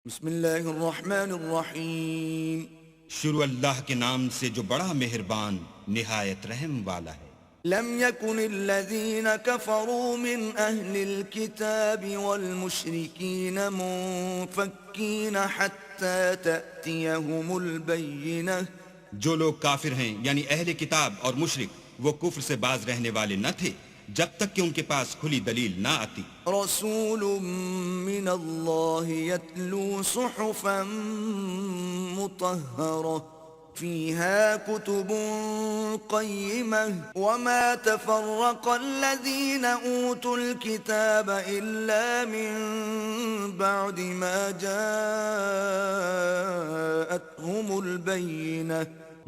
بسم اللہ الرحمن الرحیم۔ شروع اللہ کے نام سے جو بڑا مہربان نہایت رحم والا ہے۔ لم يكن الذين كفروا من أهل الكتاب والمشركين منفكين حتى تأتيهم البينة۔ جو لوگ کافر ہیں یعنی اہل کتاب اور مشرک وہ کفر سے باز رہنے والے نہ تھے جب تک کہ ان کے پاس کھلی دلیل نہ آتی۔ رسول من اللہ يتلو صحفا مطہرہ فيها كتب قيمة وما تفرق الذين أوتوا الكتاب إلا من بعد ما جاءتهم البينة۔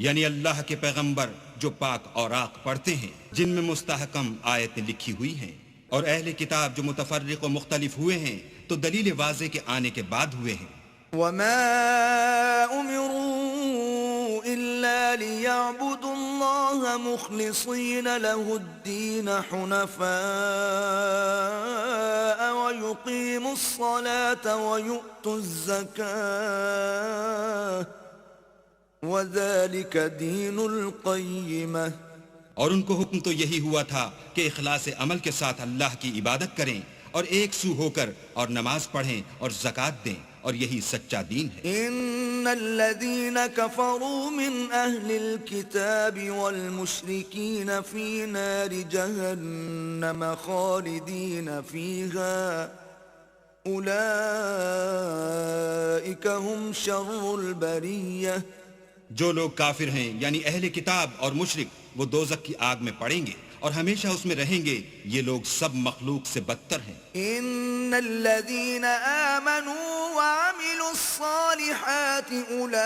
یعنی اللہ کے پیغمبر جو پاک اوراق پڑھتے ہیں جن میں مستحکم آیتیں لکھی ہوئی ہیں، اور اہل کتاب جو متفرق و مختلف ہوئے ہیں تو دلیل واضح کے آنے کے بعد ہوئے ہیں۔ وما أمروا إلا ليعبدوا الله مخلصين له الدين حنفاء ويقيموا الصلاة ويؤتوا الزكاة وذلك دين القيمة۔ اور ان کو حکم تو یہی ہوا تھا کہ اخلاص عمل کے ساتھ اللہ کی عبادت کریں اور ایک سو ہو کر اور نماز پڑھیں اور زکوٰۃ دیں، اور یہی سچا دین ہے۔ ان الذين كفروا من اهل الكتاب والمشركين في نار جهنم خالدين فيها اولئك هم شر البرية۔ جو لوگ کافر ہیں یعنی اہل کتاب اور مشرک وہ دوزخ کی آگ میں پڑیں گے اور ہمیشہ اس میں رہیں گے، یہ لوگ سب مخلوق سے بدتر ہیں۔ ان الذين آمنوا وعملوا الصالحات اولئك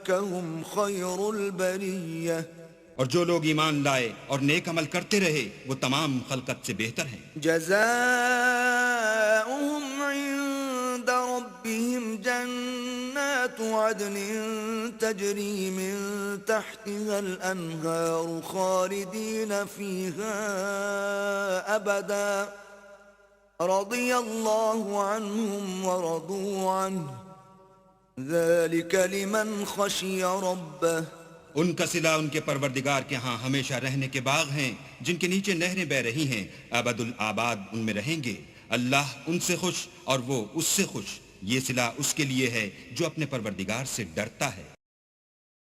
هم خير البرية۔ اور جو لوگ ایمان لائے اور نیک عمل کرتے رہے وہ تمام خلقت سے بہتر ہیں۔ جزاؤهم عند ربهم جنات عدن تجري من تحتها الأنهار خالدين فيها أبدا رضي الله عنهم ورضوا عنه ذلك لمن خشي ربه۔ ان کا صلہ ان کے پروردگار کے ہاں ہمیشہ رہنے کے باغ ہیں جن کے نیچے نہریں بہ رہی ہیں، ابد الآباد ان میں رہیں گے۔ اللہ ان سے خوش اور وہ اس سے خوش، یہ صلہ اس کے لیے ہے جو اپنے پروردگار سے ڈرتا ہے۔